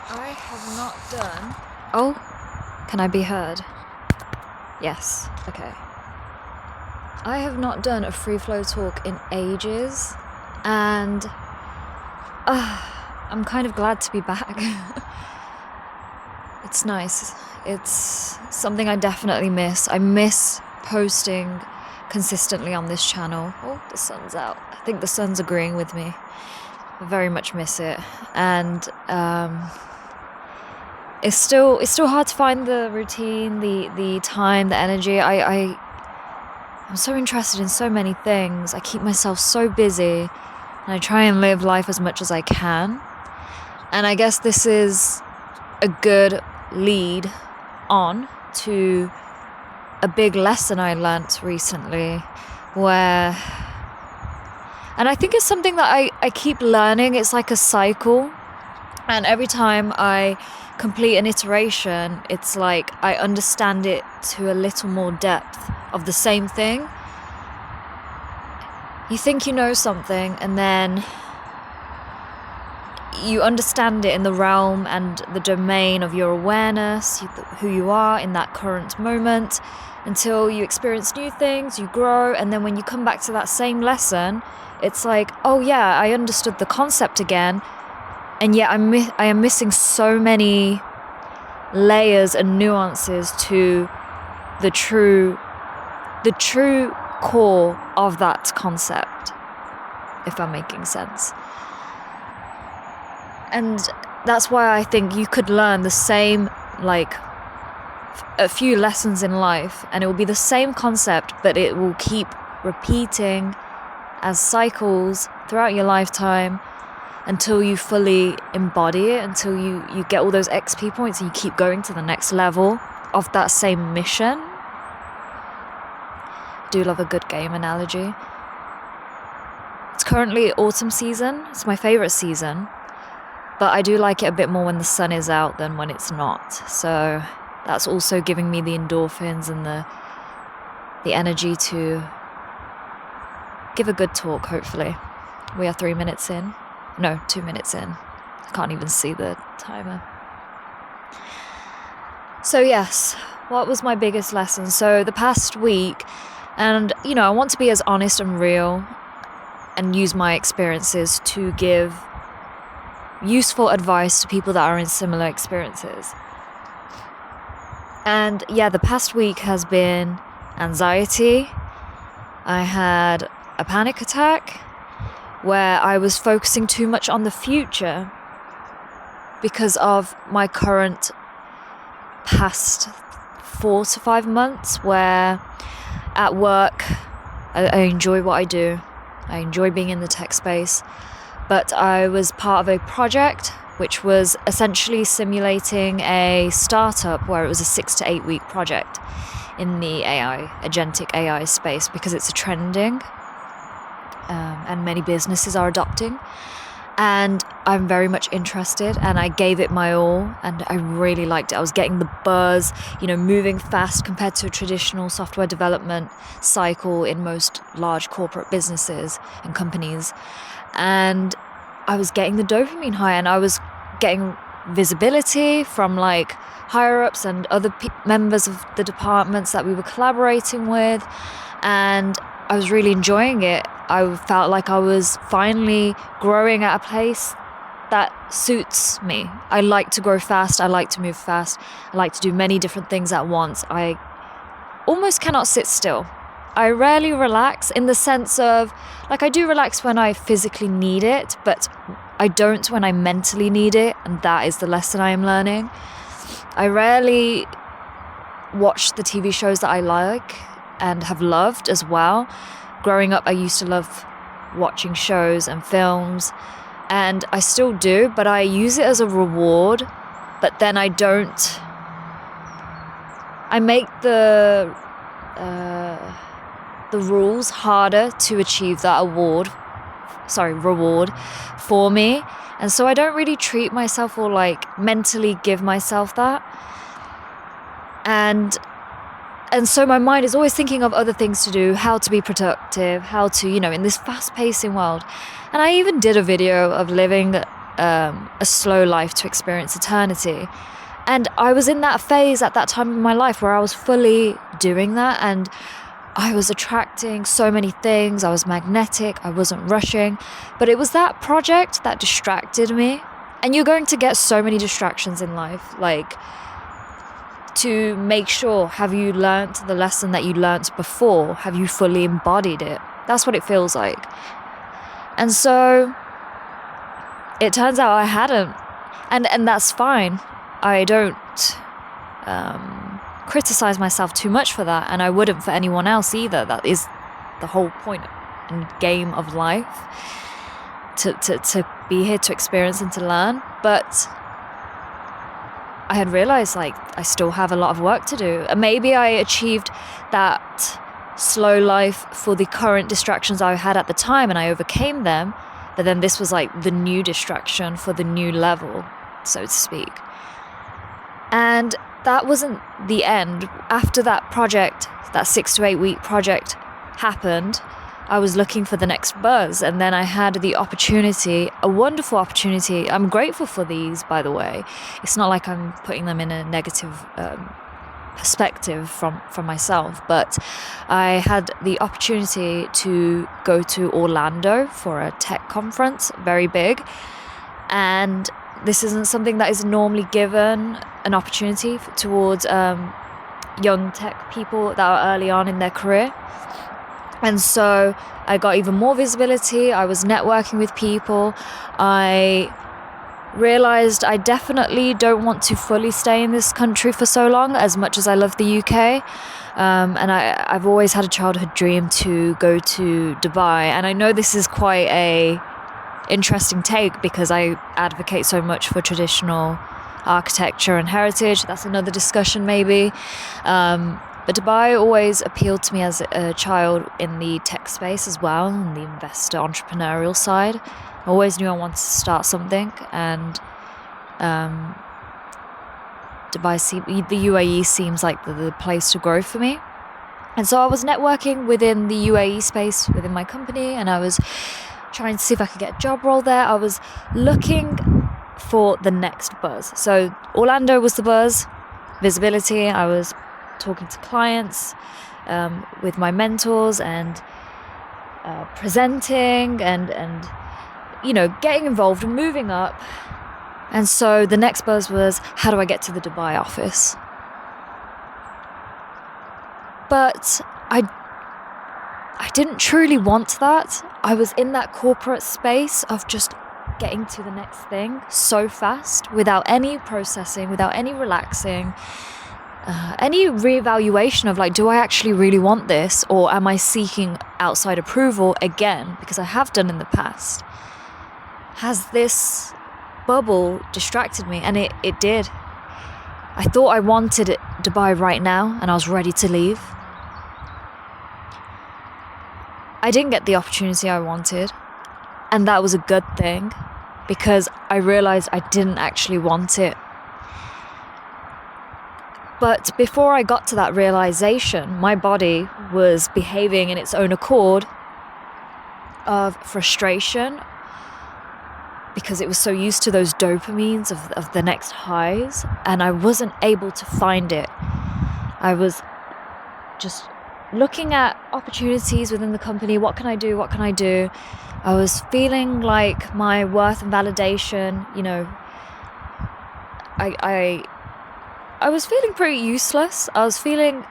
I have not done... Oh, can I be heard? Yes, okay. I have not done a free flow talk in ages, and I'm kind of glad to be back. It's nice. It's something I definitely miss. I miss posting consistently on this channel. Oh, the sun's out. I think the sun's agreeing with me. I very much miss it. And it's still hard to find the routine, the time, the energy. I'm so interested in so many things. I keep myself so busy, and I try and live life as much as I can. And I guess this is a good lead on to a big lesson I learnt recently, and I think it's something that I keep learning. It's like a cycle, and every time I complete an iteration, it's like I understand it to a little more depth of the same thing. You think you know something, and then you understand it in the realm and the domain of your awareness, who you are in that current moment, until you experience new things, you grow, and then when you come back to that same lesson, it's like, oh yeah, I understood the concept again, and yet I am missing so many layers and nuances to the true core of that concept, if I'm making sense. And that's why I think you could learn the same, like, a few lessons in life, and it will be the same concept, but it will keep repeating as cycles throughout your lifetime until you fully embody it, until you get all those XP points and you keep going to the next level of that same mission. I do love a good game analogy. It's currently autumn season. It's my favorite season. But I do like it a bit more when the sun is out than when it's not. So that's also giving me the endorphins and the energy to give a good talk, hopefully. We are 3 minutes in. No, 2 minutes in. I can't even see the timer. So yes, what was my biggest lesson? So the past week, and I want to be as honest and real and use my experiences to give useful advice to people that are in similar experiences. And yeah, the past week has been anxiety. I had a panic attack where I was focusing too much on the future because of my current past 4 to 5 months, where at work I enjoy what I do. I enjoy being in the tech space. But I was part of a project which was essentially simulating a startup where it was a 6 to 8 week project in the agentic AI space, because it's a trending and many businesses are adopting. And I'm very much interested, and I gave it my all, and I really liked it. I was getting the buzz, moving fast compared to a traditional software development cycle in most large corporate businesses and companies. And I was getting the dopamine high, and I was getting visibility from like higher ups and other members of the departments that we were collaborating with, and I was really enjoying it. I felt like I was finally growing at a pace that suits me. I like to grow fast. I like to move fast. I like to do many different things at once. I almost cannot sit still. I rarely relax, in the sense of, like, I do relax when I physically need it, but I don't when I mentally need it, and that is the lesson I am learning. I rarely watch the TV shows that I like and have loved as well. Growing up, I used to love watching shows and films, and I still do, but I use it as a reward, but then I don't... I make the rules harder to achieve that reward for me. And so I don't really treat myself or like mentally give myself that. And so my mind is always thinking of other things to do, how to be productive, how to, in this fast-pacing world. And I even did a video of living a slow life to experience eternity. And I was in that phase at that time in my life where I was fully doing that, and I was attracting so many things. I was magnetic. I wasn't rushing. But it was that project that distracted me. And you're going to get so many distractions in life. Like, to make sure, have you learnt the lesson that you learnt before? Have you fully embodied it? That's what it feels like. And so it turns out I hadn't. And that's fine. I don't criticize myself too much for that, and I wouldn't for anyone else either. That is the whole point and game of life, to be here to experience and to learn. But I had realized, like, I still have a lot of work to do. And maybe I achieved that slow life for the current distractions I had at the time, and I overcame them. But then this was like the new distraction for the new level, so to speak. And that wasn't the end. After that project, that 6 to 8 week project happened, I was looking for the next buzz, and then I had the opportunity, a wonderful opportunity. I'm grateful for these, by the way. It's not like I'm putting them in a negative perspective from myself, but I had the opportunity to go to Orlando for a tech conference, very big, and this isn't something that is normally given an opportunity towards young tech people that are early on in their career. And so I got even more visibility. I was networking with people. I realized I definitely don't want to fully stay in this country for so long, as much as I love the UK. And I've always had a childhood dream to go to Dubai. And I know this is quite a interesting take because I advocate so much for traditional architecture and heritage. That's another discussion maybe. But Dubai always appealed to me as a child in the tech space as well, and the investor entrepreneurial side. I always knew I wanted to start something, and the UAE seems like the place to grow for me. And so I was networking within the UAE space within my company, and I was trying to see if I could get a job role there. I was looking for the next buzz. So Orlando was the buzz, visibility. I was talking to clients with my mentors and presenting and you know, getting involved and moving up. And so the next buzz was, how do I get to the Dubai office? But I didn't truly want that. I was in that corporate space of just getting to the next thing so fast, without any processing, without any relaxing, any reevaluation of like, do I actually really want this, or am I seeking outside approval again, because I have done in the past? Has this bubble distracted me? And it did. I thought I wanted Dubai right now, and I was ready to leave. I didn't get the opportunity I wanted, and that was a good thing, because I realized I didn't actually want it. But before I got to that realization, my body was behaving in its own accord of frustration, because it was so used to those dopamines of the next highs, and I wasn't able to find it. I was just looking at opportunities within the company. What can I do? What can I do? I was feeling like my worth and validation, you know, I was feeling pretty useless. I was feeling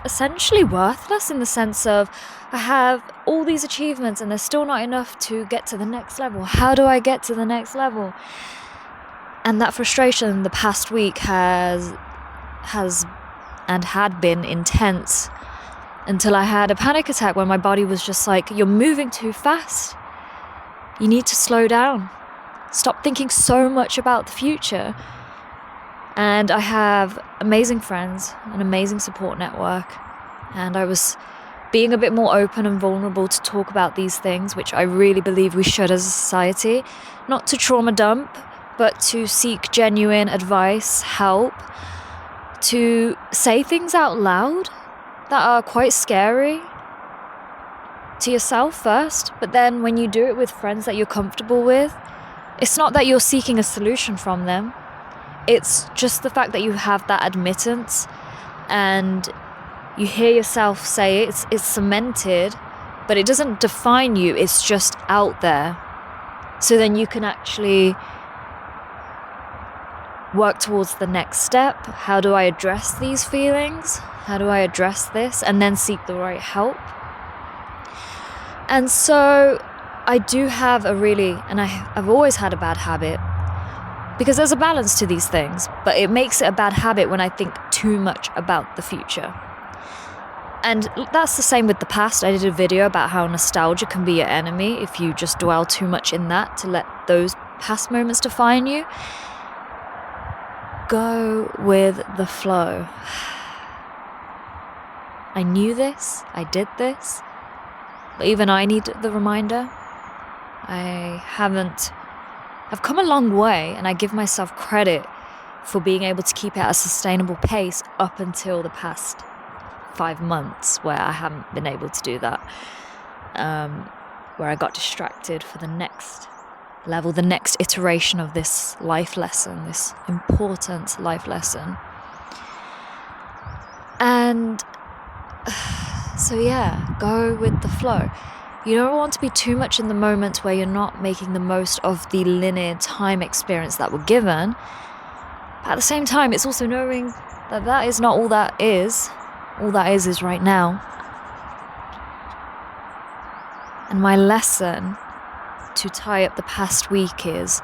essentially worthless, in the sense of, I have all these achievements and there's still not enough to get to the next level. How do I get to the next level? And that frustration the past week has and had been intense, until I had a panic attack where my body was just like, you're moving too fast. You need to slow down. Stop thinking so much about the future. And I have amazing friends, an amazing support network, and I was being a bit more open and vulnerable to talk about these things, which I really believe we should as a society. Not to trauma dump, but to seek genuine advice, help, to say things out loud that are quite scary to yourself first, but then when you do it with friends that you're comfortable with, It's not that you're seeking a solution from them. It's just the fact that you have that admittance and you hear yourself say it. It's cemented, but it doesn't define you. It's just out there. So then you can actually work towards the next step. How do I address these feelings? How do I address this? And then seek the right help. And so I do have I've always had a bad habit, because there's a balance to these things, but it makes it a bad habit when I think too much about the future. And that's the same with the past. I did a video about how nostalgia can be your enemy if you just dwell too much in that to let those past moments define you. Go with the flow. I knew this, I did this, but even I need the reminder. I've come a long way, and I give myself credit for being able to keep it at a sustainable pace up until the past 5 months, where I haven't been able to do that, where I got distracted for the next level, the next iteration of this life lesson, this important life lesson. And so yeah, go with the flow. You don't want to be too much in the moment where you're not making the most of the linear time experience that we're given. But at the same time, it's also knowing that that is not all that is. All that is right now. And my lesson to tie up the past week is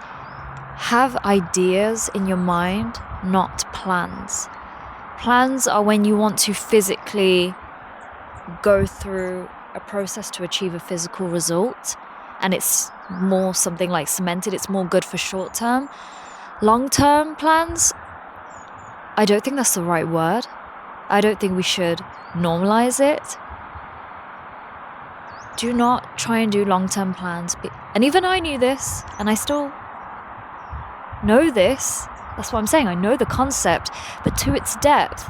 have ideas in your mind, not plans. Plans are when you want to physically go through a process to achieve a physical result, and it's more something like cemented. It's more good for short term. Long-term plans, I don't think that's the right word. I don't think we should normalize it. Do not try and do long-term plans. And even I knew this, and I still know this. That's what I'm saying. I know the concept, but to its depth.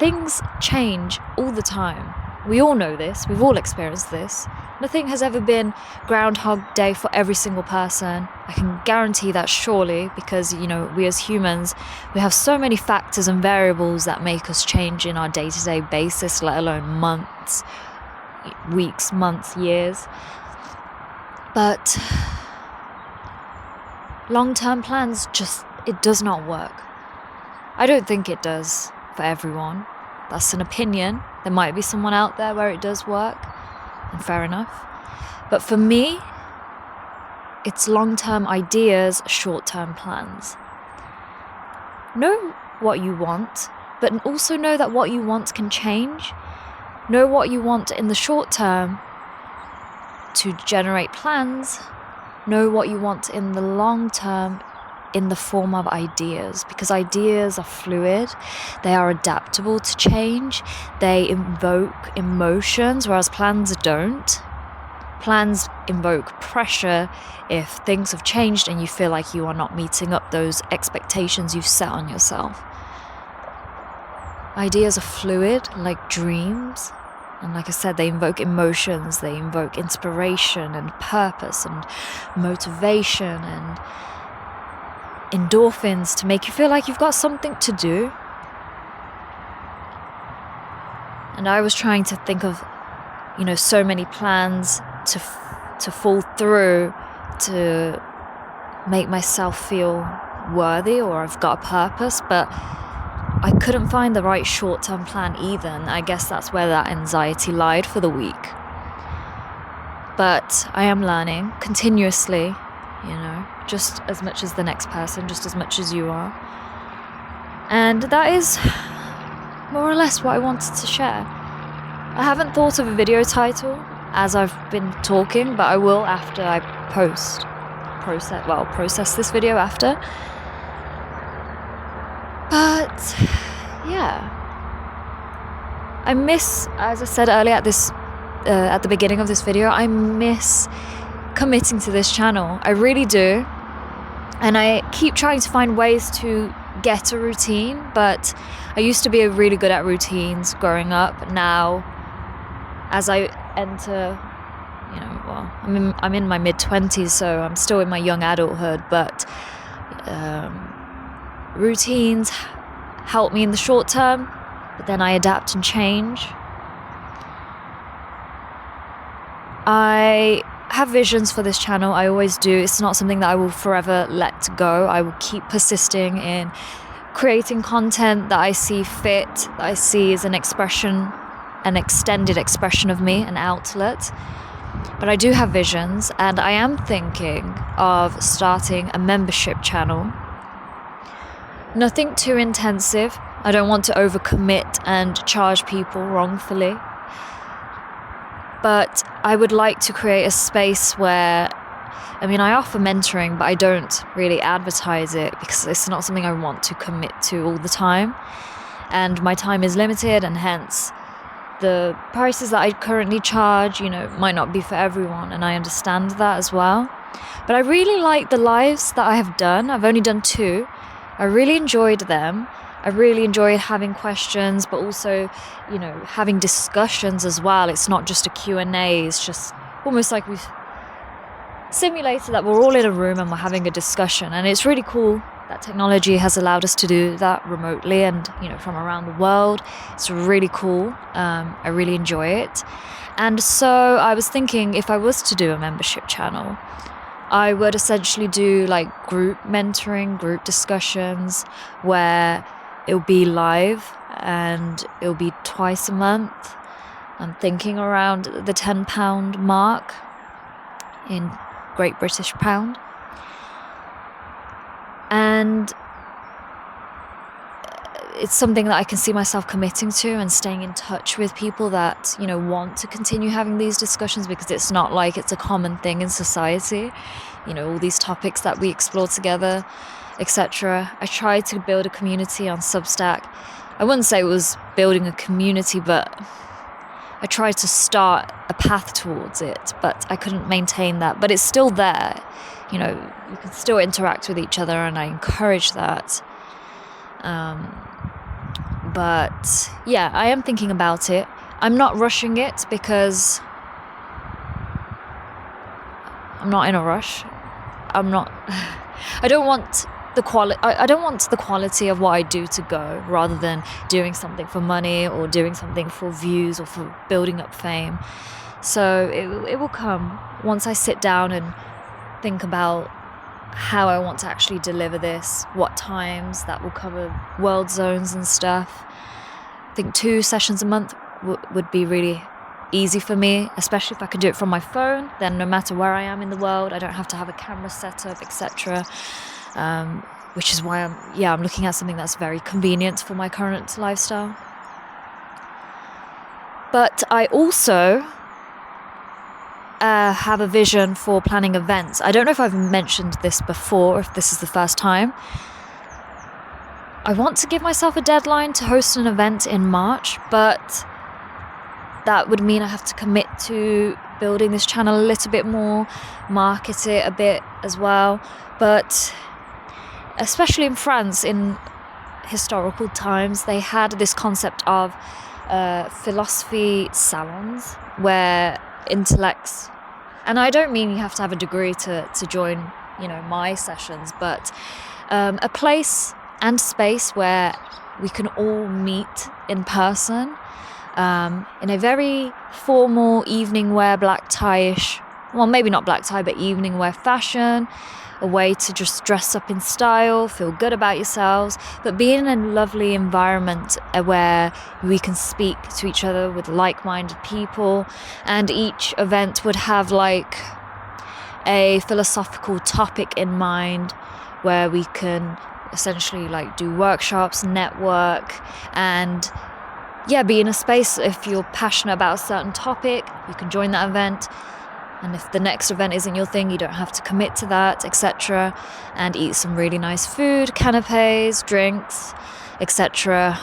Things change all the time. We all know this. We've all experienced this. Nothing has ever been Groundhog Day for every single person. I can guarantee that, surely, because, we as humans, we have so many factors and variables that make us change in our day-to-day basis, let alone months, weeks, months, years. But long-term plans it does not work. I don't think it does for everyone. That's an opinion. There might be someone out there where it does work, and fair enough. But for me, it's long-term ideas, short-term plans. Know what you want, but also know that what you want can change. Know what you want in the short term to generate plans. Know what you want in the long term in the form of ideas, because ideas are fluid, they are adaptable to change, they invoke emotions, whereas plans don't. Plans invoke pressure if things have changed and you feel like you are not meeting up those expectations you've set on yourself. Ideas are fluid, like dreams, and like I said, they invoke emotions, they invoke inspiration and purpose and motivation and endorphins to make you feel like you've got something to do. And I was trying to think of, so many plans to fall through to make myself feel worthy or I've got a purpose, but I couldn't find the right short-term plan either, and I guess that's where that anxiety lied for the week. But I am learning continuously, just as much as the next person, just as much as you are. And that is more or less what I wanted to share. I haven't thought of a video title as I've been talking, but I will after I process this video after. But yeah, I miss, as I said earlier at the beginning of this video, I miss committing to this channel. I really do. And I keep trying to find ways to get a routine, but I used to be really good at routines growing up. Now, as I enter well, I'm in my mid-20s, so I'm still in my young adulthood, but routines help me in the short term, but then I adapt and change. I have visions for this channel. I always do. It's not something that I will forever let go. I will keep persisting in creating content that I see fit, that I see as an expression, an extended expression of me, an outlet. But I do have visions, and I am thinking of starting a membership channel. Nothing too intensive. I don't want to overcommit and charge people wrongfully. But I would like to create a space where, I offer mentoring, but I don't really advertise it because it's not something I want to commit to all the time. And my time is limited, and hence the prices that I currently charge, might not be for everyone, and I understand that as well. But I really like the lives that I have done. I've only done 2. I really enjoyed them. I really enjoyed having questions, but also, having discussions as well. It's not just a Q&A. It's just almost like we've simulated that we're all in a room and we're having a discussion. And it's really cool that technology has allowed us to do that remotely and, from around the world. It's really cool. I really enjoy it. And so I was thinking, if I was to do a membership channel, I would essentially do like group mentoring, group discussions, where it'll be live and it'll be twice a month. I'm thinking around the £10 mark in Great British Pound. And it's something that I can see myself committing to and staying in touch with people that, want to continue having these discussions, because it's not like it's a common thing in society, all these topics that we explore together, etc. I tried to build a community on Substack. I wouldn't say it was building a community, but I tried to start a path towards it, but I couldn't maintain that. But it's still there. You can still interact with each other, and I encourage that. But yeah, I am thinking about it. I'm not rushing it because I'm not in a rush. I don't want the quality of what I do to go, rather than doing something for money or doing something for views or for building up fame. So it will come once I sit down and think about how I want to actually deliver this, what times that will cover world zones and stuff. I think 2 sessions a month would be really easy for me, especially if I can do it from my phone. Then no matter where I am in the world, I don't have to have a camera set up, etc. Which is why I'm looking at something that's very convenient for my current lifestyle. But I also have a vision for planning events. I don't know if I've mentioned this before, if this is the first time. I want to give myself a deadline to host an event in March, but that would mean I have to commit to building this channel a little bit more, market it a bit as well. But especially in France, in historical times, they had this concept of philosophy salons, where intellects, and I don't mean you have to have a degree to join, my sessions, but a place and space where we can all meet in person, in a very formal evening wear, black tie-ish, well, maybe not black tie, but evening wear fashion, a way to just dress up in style, feel good about yourselves, but be in a lovely environment where we can speak to each other with like-minded people. And each event would have like a philosophical topic in mind, where we can essentially like do workshops, network, and be in a space. If you're passionate about a certain topic, you can join that event. And if the next event isn't your thing, you don't have to commit to that, etc. And eat some really nice food, canapes, drinks, etc.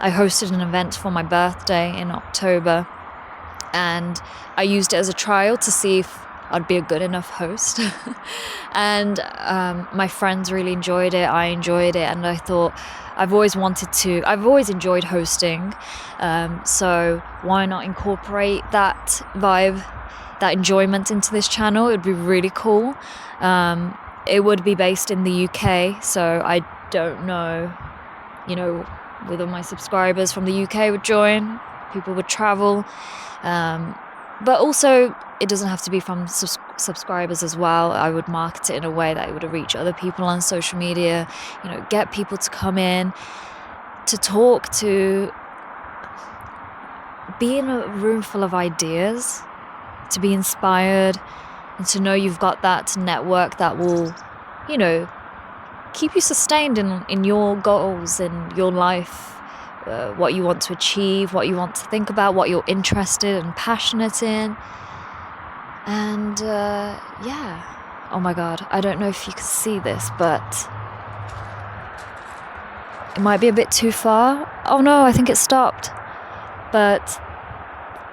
I hosted an event for my birthday in October, and I used it as a trial to see if I'd be a good enough host. And my friends really enjoyed it. I enjoyed it, and I thought I've always enjoyed hosting. So why not incorporate that vibe that enjoyment into this channel, it would be really cool. It would be based in the UK, so I don't know, whether my subscribers from the UK would join, people would travel. But also, it doesn't have to be from subscribers as well. I would market it in a way that it would reach other people on social media, get people to come in, to talk, to be in a room full of ideas, to be inspired, and to know you've got that network that will, keep you sustained in your goals, in your life, what you want to achieve, what you want to think about, what you're interested and passionate in. And oh my god, I don't know if you can see this, but it might be a bit too far. Oh no, I think it stopped. But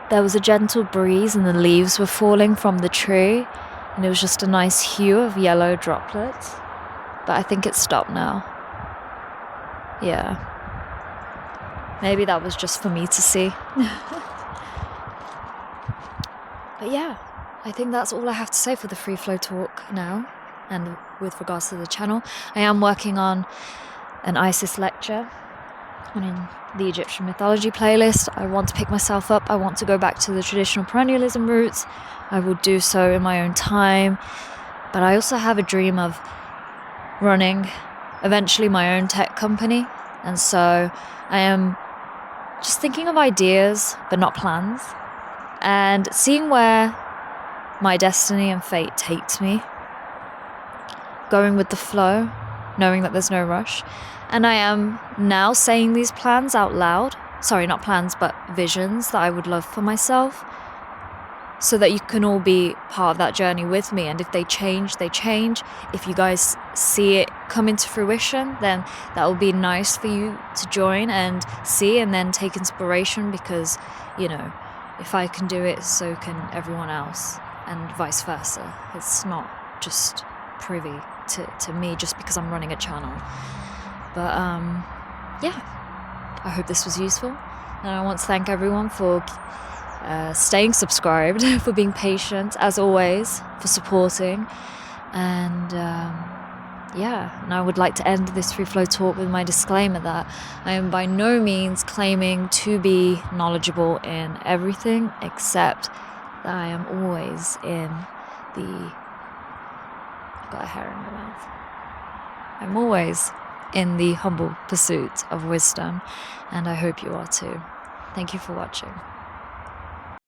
there was a gentle breeze and the leaves were falling from the tree, and it was just a nice hue of yellow droplets. But I think it stopped now. Yeah. Maybe that was just for me to see. But yeah, I think that's all I have to say for the free flow talk now. And with regards to the channel, I am working on an Isis lecture and in the Egyptian mythology playlist. I want to pick myself up. I want to go back to the traditional perennialism roots. I will do so in my own time. But I also have a dream of running eventually my own tech company. And so I am just thinking of ideas, but not plans, and seeing where my destiny and fate takes me. Going with the flow, knowing that there's no rush. And I am now saying these plans out loud. Sorry, not plans, but visions that I would love for myself, so that you can all be part of that journey with me. And if they change, they change. If you guys see it come into fruition, then that will be nice for you to join and see and then take inspiration, because, if I can do it, so can everyone else, and vice versa. It's not just privy to me just because I'm running a channel. But I hope this was useful, and I want to thank everyone for staying subscribed, for being patient as always, for supporting. And and I would like to end this free flow talk with my disclaimer that I am by no means claiming to be knowledgeable in everything, except that I am always in the... I've got a hair in my mouth. I'm always in the humble pursuit of wisdom, and I hope you are too. Thank you for watching.